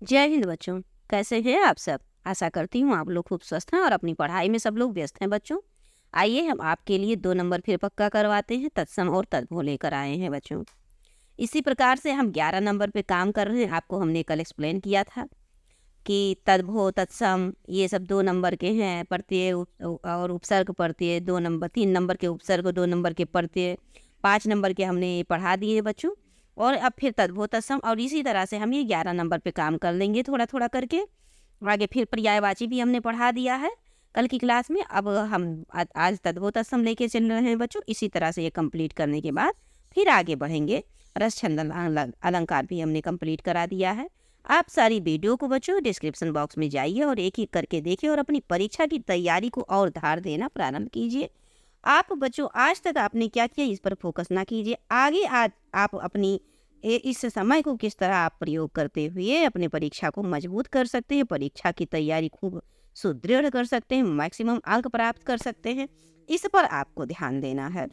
जय हिंद बच्चों। कैसे हैं आप सब? आशा करती हूँ आप लोग खूब स्वस्थ हैं और अपनी पढ़ाई में सब लोग व्यस्त हैं बच्चों। आइए हम आपके लिए 2 नंबर फिर पक्का करवाते हैं। तत्सम और तद्भव लेकर आए हैं बच्चों। इसी प्रकार से हम 11 नंबर पे काम कर रहे हैं। आपको हमने कल एक्सप्लेन किया था कि तद्भव तत्सम ये सब 2 नंबर के हैं। प्रत्यय और उपसर्ग प्रत्यय 2 नंबर, 3 नंबर के उपसर्ग, 2 नंबर के प्रत्यय, 5 नंबर के हमने पढ़ा दिए बच्चों। और अब फिर तद्भव तत्सम और इसी तरह से हम ये 11 नंबर पे काम कर लेंगे थोड़ा थोड़ा करके। आगे फिर पर्यायवाची भी हमने पढ़ा दिया है कल की क्लास में। अब हम आज तद्भव तत्सम लेके चल रहे हैं बच्चों। इसी तरह से ये कंप्लीट करने के बाद फिर आगे बढ़ेंगे। रस छंद अलंकार भी हमने कंप्लीट करा दिया है। आप सारी वीडियो को बच्चों डिस्क्रिप्शन बॉक्स में जाइए और एक एक करके देखिए और अपनी परीक्षा की तैयारी को और धार देना प्रारंभ कीजिए। आप बच्चों आज तक आपने क्या किया इस पर फोकस ना कीजिए। आगे आज आप अपनी इस समय को किस तरह आप प्रयोग करते हुए अपने परीक्षा को मजबूत कर सकते हैं, परीक्षा की तैयारी खूब सुदृढ़ कर सकते हैं, मैक्सिमम अंक प्राप्त कर सकते हैं, इस पर आपको ध्यान देना है।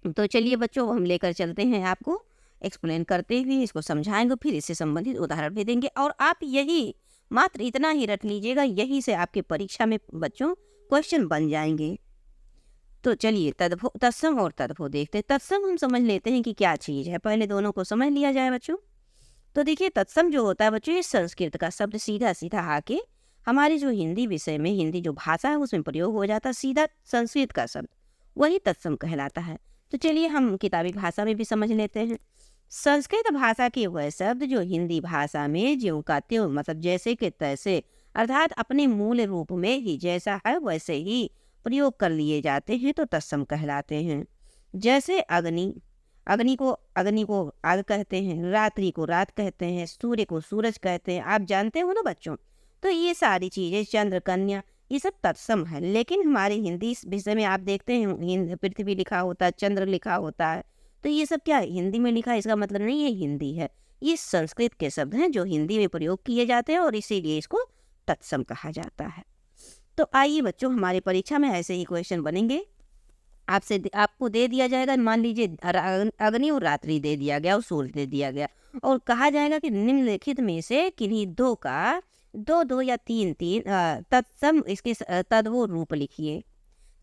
तो चलिए बच्चों हम लेकर चलते हैं, आपको एक्सप्लेन करते हुए इसको समझाएंगे, फिर इससे संबंधित उदाहरण भी देंगे। और आप यही मात्र इतना ही रट लीजिएगा, यही से आपके परीक्षा में बच्चों क्वेश्चन बन जाएंगे। तो चलिए तद्भव तत्सम और तद्भव देखते हैं। तत्सम हम समझ लेते हैं कि क्या चीज़ है, पहले दोनों को समझ लिया जाए बच्चों। तो देखिए तत्सम जो होता है बच्चों, ये संस्कृत का शब्द सीधा सीधा आके हमारे जो हिंदी विषय में, हिंदी जो भाषा है उसमें प्रयोग हो जाता है, सीधा संस्कृत का शब्द वही तत्सम कहलाता है। तो चलिए हम किताबी भाषा में भी समझ लेते हैं। संस्कृत भाषा के वह शब्द जो हिंदी भाषा में ज्यों का त्यों, मतलब जैसे के तैसे, अर्थात अपने मूल रूप में ही जैसा है वैसे ही प्रयोग कर लिए जाते हैं तो तत्सम कहलाते हैं। जैसे अग्नि, अग्नि को आग कहते हैं, रात्रि को रात कहते हैं, सूर्य को सूरज कहते हैं, आप जानते हो ना बच्चों। तो ये सारी चीजें, चंद्र कन्या, ये सब तत्सम है। लेकिन हमारे हिंदी इस विषय में आप देखते हैं पृथ्वी लिखा होता है, चंद्र लिखा होता है। तो ये सब क्या हिंदी में लिखा है इसका मतलब नहीं है हिंदी है, ये संस्कृत के शब्द हैं जो हिंदी में प्रयोग किए जाते हैं और इसीलिए इसको तत्सम कहा जाता है। तो आइए बच्चों हमारे परीक्षा में ऐसे ही क्वेश्चन बनेंगे। आपको दे दिया जाएगा, मान लीजिए अग्नि और रात्रि दे दिया गया और सूर्य दे दिया गया, और कहा जाएगा कि निम्नलिखित में से किन्हीं दो का दो दो या तीन तीन तत्सम इसके तद्भव रूप लिखिए।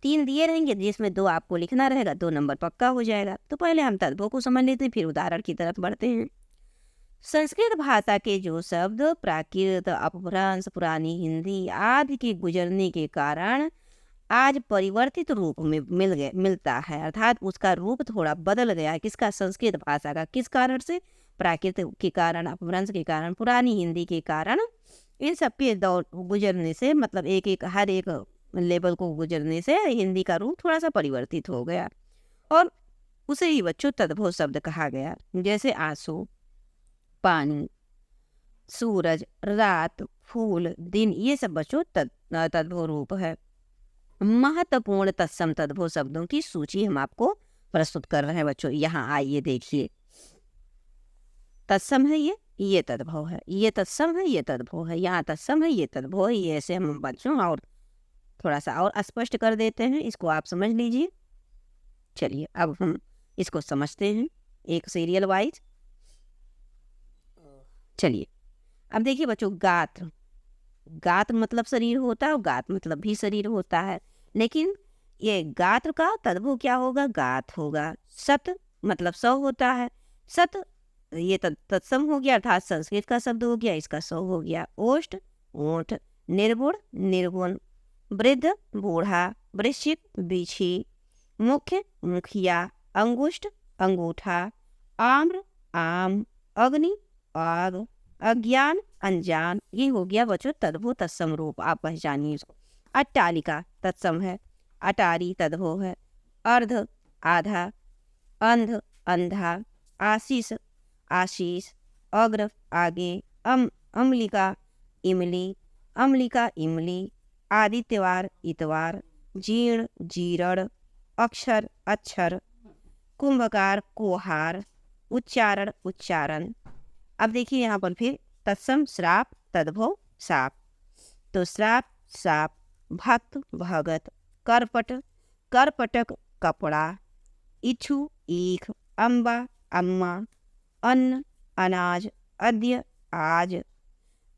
3 दिए रहेंगे जिसमें 2 आपको लिखना रहेगा, 2 नंबर पक्का हो जाएगा। तो पहले हम तद्भव को समझ लेते हैं, फिर उदाहरण की तरफ बढ़ते हैं। संस्कृत भाषा के जो शब्द प्राकृत, अपभ्रंश, पुरानी हिंदी आदि के गुजरने के कारण आज परिवर्तित रूप में मिलता है, अर्थात उसका रूप थोड़ा बदल गया है। किसका? संस्कृत भाषा का। किस कारण से? प्राकृत के कारण, अपभ्रंश के कारण, पुरानी हिंदी के कारण। इन सब के दौर गुजरने से, मतलब एक एक हर एक लेवल को गुजरने से हिंदी का रूप थोड़ा सा परिवर्तित हो गया और उसे ही बच्चों तद्भव शब्द कहा गया। जैसे आंसू, पानी, सूरज, रात, फूल, दिन, ये सब बच्चों तद्भव रूप है। महत्वपूर्ण तत्सम तद्भव शब्दों की सूची हम आपको प्रस्तुत कर रहे हैं बच्चों। यहाँ आइए देखिए, तत्सम है ये तद्भव है, ये तत्सम है, ये तद्भव है, यहाँ तत्सम है, ये तद्भव है। ये ऐसे हम बच्चों और थोड़ा सा और स्पष्ट कर देते हैं, इसको आप समझ लीजिए। चलिए अब हम इसको समझते हैं एक सीरियल वाइज। चलिए अब देखिए बच्चों, गात्र, गात्र मतलब शरीर होता है और गात मतलब भी शरीर होता है, लेकिन ये गात्र का तद्भव क्या होगा? गात होगा। सत मतलब 100 होता है, सत ये तत्सम हो गया, अर्थात संस्कृत का शब्द हो गया, इसका 100 हो गया। ओष्ठ ओठ, निर्गुण निर्गुण, वृद्ध बूढ़ा, वृश्चिक बिछी, मुख्य मुखिया, अंगुष्ठ अंगूठा, आम्र आम, अग्नि आग, अज्ञान अनजान, ये हो गया बच्चों तद्भव तत्सम रूप, आप पहचानिए इसको। अट्टालिका तत्सम है, अटारी तद्भव है। अर्ध आधा, अंध अंधा, आशीष आशीष, अग्र आगे, अम्लिका इमली, अम्लिका इमली, आदित्यवार इतवार, जीर्ण जीर्ण, अक्षर अक्षर, कुंभकार कुहार, उच्चारण उच्चारण। अब देखिए यहाँ पर फिर तत्सम श्राप तद्भव साप। तो श्राप साप, भक्त भगत, करपट करपटक कपड़ा, इच्छु ईख, अम्बा अम्मा, अन्न अनाज, अद्य आज,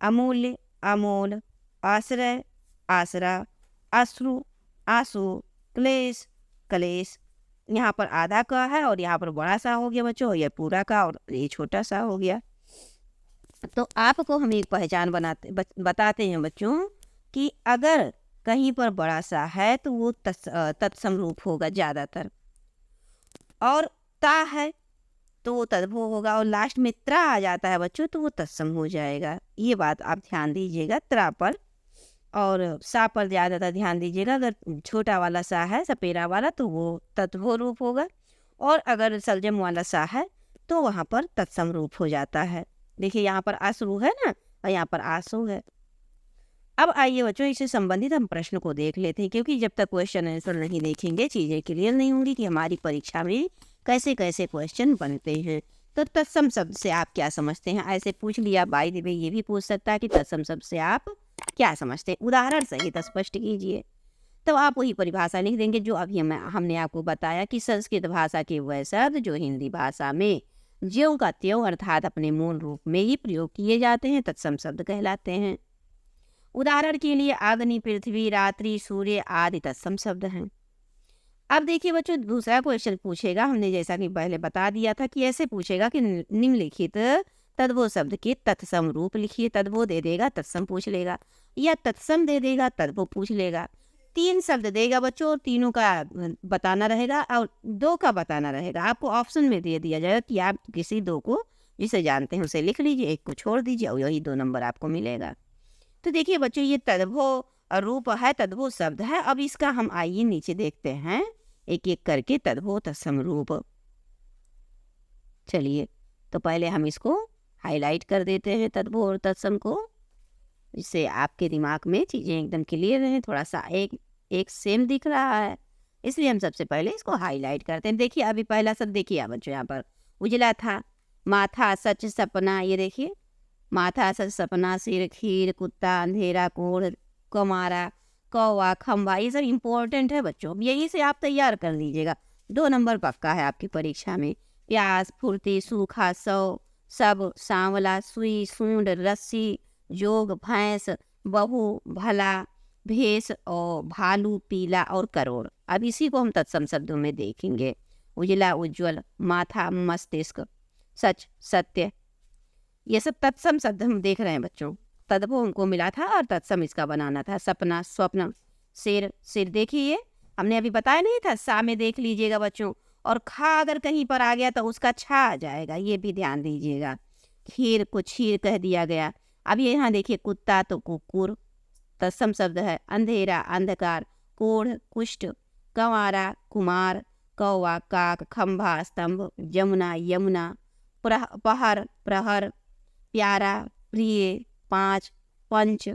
अमूल्य, अमोल, आश्रय, आसरा, अश्रु, आंसू, क्लेश, कलेश। यहाँ पर आधा का है और यहाँ पर बड़ा सा हो गया बच्चों, ये पूरा का और ये छोटा सा हो गया। तो आपको हम एक पहचान बताते हैं बच्चों कि अगर कहीं पर बड़ा सा है तो वो तत्सम रूप होगा ज़्यादातर, और ता है तो वो तद्भव होगा, और लास्ट में त्रा आ जाता है बच्चों तो वो तत्सम हो जाएगा। ये बात आप ध्यान दीजिएगा त्रा पर, और सा पर ज़्यादातर ध्यान दीजिएगा। अगर छोटा वाला सा है सपेरा वाला तो वो तद्भव रूप होगा, और अगर सलजम वाला सा है तो वहाँ पर तत्सम रूप हो जाता है। देखिए यहाँ पर अश्रु है ना, और यहाँ पर आंसू है। अब आइए बच्चों इससे संबंधित हम प्रश्न को देख लेते हैं, क्योंकि जब तक क्वेश्चन आंसर नहीं देखेंगे चीज़ें क्लियर नहीं होंगी कि हमारी परीक्षा में कैसे कैसे क्वेश्चन बनते हैं। तो तत्सम शब्द से आप क्या समझते हैं, ऐसे पूछ लिया। बाय द वे ये भी पूछ सकता है कि तत्सम शब्द से आप क्या समझते हैं, उदाहरण सहित स्पष्ट कीजिए। तो आप वही परिभाषा लिख देंगे जो अभी हमने आपको बताया कि संस्कृत भाषा के वह शब्द जो हिंदी भाषा में ज्यों का त्यों अर्थात अपने मूल रूप में ही प्रयोग किए जाते हैं तत्सम शब्द कहलाते हैं। उदाहरण के लिए अग्नि, पृथ्वी, रात्रि, सूर्य आदि तत्सम शब्द हैं। अब देखिए बच्चों दूसरा क्वेश्चन पूछेगा, हमने जैसा कि पहले बता दिया था कि ऐसे पूछेगा कि निम्नलिखित तद्भव शब्द के तत्सम रूप लिखिए। तद्भव दे देगा तत्सम पूछ लेगा, या तत्सम दे देगा तद्भव पूछ लेगा। 3 शब्द देगा बच्चों और तीनों का बताना रहेगा और 2 का बताना रहेगा। आपको ऑप्शन में दे दिया जाएगा कि आप किसी 2 को जिसे जानते हैं उसे लिख लीजिए, 1 को छोड़ दीजिए और यही 2 नंबर आपको मिलेगा। तो देखिए बच्चों ये तद्भव रूप है, तद्भव शब्द है। अब इसका हम आइए नीचे देखते हैं एक एक करके तद्भव तत्सम रूप। चलिए तो पहले हम इसको हाईलाइट कर देते हैं तद्भव और तत्सम को, जिससे आपके दिमाग में चीज़ें एकदम क्लियर हैं। थोड़ा सा एक सेम दिख रहा है, इसलिए हम सबसे पहले इसको हाईलाइट करते हैं। देखिए अभी पहला शब्द देखिए बच्चों, यहाँ पर उजला था, माथा, सच, सपना। ये देखिए माथा, सच, सपना, सिर, खीर, कुत्ता, अंधेरा, कोढ़, कमारा, कौवा, खंभा, ये सब इम्पोर्टेंट है बच्चों। यही से आप तैयार कर लीजिएगा, 2 नंबर पक्का है आपकी परीक्षा में। प्यास, फुर्ती, सूखा, सौ, सब, सांवला, सुई, सूंड, रस्सी, जोग, भैंस, बहू, भला, भेष और भालू, पीला और करोड़। अब इसी को हम तत्सम शब्दों में देखेंगे। उजला, उज्ज्वल, माथा, मस्तिष्क, सच, सत्य। ये सब तत्सम शब्द हम देख रहे हैं बच्चों। तद्भव उनको मिला था और तत्सम इसका बनाना था। सपना, स्वप्न, सिर, सिर देखिए हमने अभी बताया नहीं था, सा में देख लीजिएगा बच्चों। और खा अगर कहीं पर आ गया तो उसका छा आ जाएगा, ये भी ध्यान दीजिएगा। खीर को छीर कह दिया गया। अब ये यहाँ देखिए कुत्ता तो कुकुर तत्सम शब्द है। अंधेरा, अंधकार, कोढ़, कुष्ठ, कंवारा, कुमार, कौवा, काक, खंभा, स्तंभ, जमुना, यमुना, पहर, प्रहर, प्यारा, प्रिय, 5, पंच,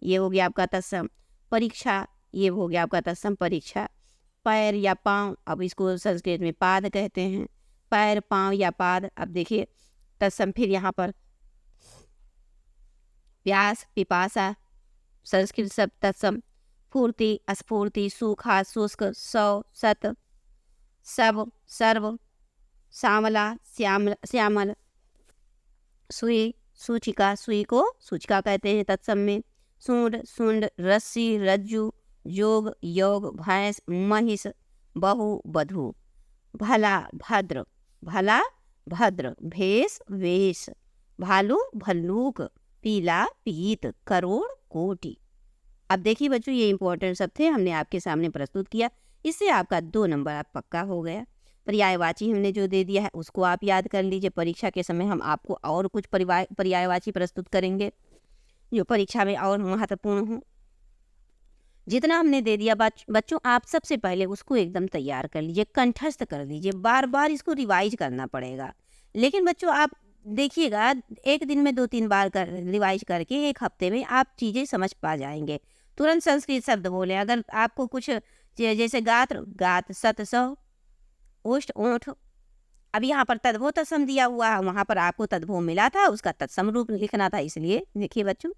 ये हो गया आपका तत्सम। परीक्षा, ये हो गया आपका तत्सम परीक्षा। पैर या पाँव, अब इसको संस्कृत में पाद कहते हैं। पैर, पाँव या पाद। अब देखिए तत्सम फिर यहाँ पर प्यास, पिपासा, संस्कृत शब्द तत्सम। फूर्ति, स्फूर्ति, सूखा, शुष्क, सौ, सत, सब, सर्व, श्यामला, श्यामल, सुई, सूचिका, सुई को सूचिका कहते हैं तत्सम में। सूंड, सुंड, रस्सी, रज्जु, जोग, योग, भैंस, महिष, बहु, बधु। भला, भद्र, भला, भद्र, भेष, वेश, भालू, भल्लूक, पीला, पीत, करोड़, कोटि। अब देखिए बच्चों ये इंपॉर्टेंट शब्द थे, हमने आपके सामने प्रस्तुत किया। इससे आपका 2 नंबर आप पक्का हो गया। पर्यायवाची हमने जो दे दिया है उसको आप याद कर लीजिए। परीक्षा के समय हम आपको और कुछ पर्यायवाची प्रस्तुत करेंगे जो परीक्षा में और महत्वपूर्ण हो। जितना हमने दे दिया बच्चों आप सबसे पहले उसको एकदम तैयार कर लीजिए, कंठस्थ कर लीजिए। बार बार इसको रिवाइज करना पड़ेगा, लेकिन बच्चों आप देखिएगा एक दिन में 2-3 बार रिवाइज करके 1 हफ्ते में आप चीज़ें समझ पा जाएंगे। तुरंत संस्कृत शब्द बोले। अगर आपको कुछ जैसे गात्र, गात, सत, सौ, ओष्ठ, ओठ। अब यहाँ पर तद्भव तत्सम दिया हुआ है, वहाँ पर आपको तद्भव मिला था, उसका तत्सम रूप लिखना था। इसलिए देखिए बच्चों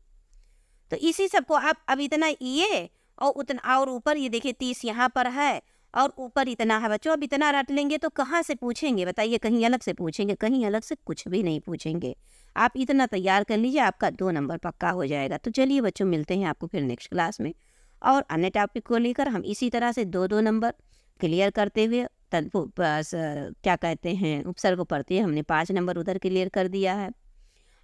तो इसी सब को आप अब इतना ये और उतना और ऊपर ये देखिए 30 यहाँ पर है और ऊपर इतना है बच्चों। अब इतना रट लेंगे तो कहाँ से पूछेंगे बताइए, कहीं अलग से पूछेंगे? कहीं अलग से कुछ भी नहीं पूछेंगे। आप इतना तैयार कर लीजिए, आपका 2 नंबर पक्का हो जाएगा। तो चलिए बच्चों, मिलते हैं आपको फिर नेक्स्ट क्लास में और अन्य टॉपिक को लेकर। हम इसी तरह से 2-2 नंबर क्लियर करते हुए क्या कहते हैं, उपसर्ग को पढ़ते हुए हमने 5 नंबर उधर क्लियर कर दिया है।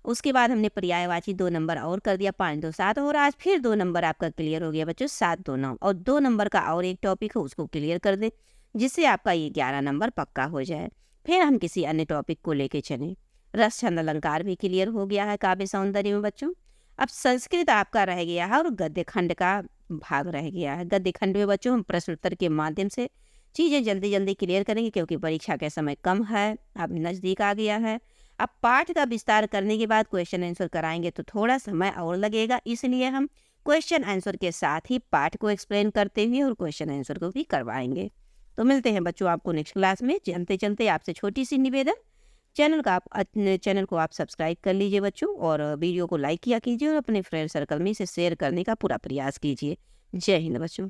उसके बाद हमने पर्यायवाची 2 नंबर और कर दिया, 5 2 7, और आज फिर 2 नंबर आपका क्लियर हो गया बच्चों, 7 2 9। और 2 नंबर का और एक टॉपिक है, उसको क्लियर कर दें, जिससे आपका ये 11 नंबर पक्का हो जाए। फिर हम किसी अन्य टॉपिक को लेके चलें। रस छंद अलंकार भी क्लियर हो गया है काव्य सौंदर्य में बच्चों। अब संस्कृत आपका रह गया है और गद्य खंड का भाग रह गया है। गद्य खंड में बच्चों हम प्रश्न उत्तर के माध्यम से चीज़ें जल्दी जल्दी क्लियर करेंगे, क्योंकि परीक्षा का समय कम है, अब नज़दीक आ गया है। अब पाठ का विस्तार करने के बाद क्वेश्चन आंसर कराएंगे तो थोड़ा समय और लगेगा, इसलिए हम क्वेश्चन आंसर के साथ ही पाठ को एक्सप्लेन करते हुए और क्वेश्चन आंसर को भी करवाएंगे। तो मिलते हैं बच्चों आपको नेक्स्ट क्लास में। चलते चलते आपसे छोटी सी निवेदन, चैनल को आप सब्सक्राइब कर लीजिए बच्चों, और वीडियो को लाइक किया कीजिए और अपने फ्रेंड सर्कल में इसे शेयर करने का पूरा प्रयास कीजिए। जय हिंद बच्चों।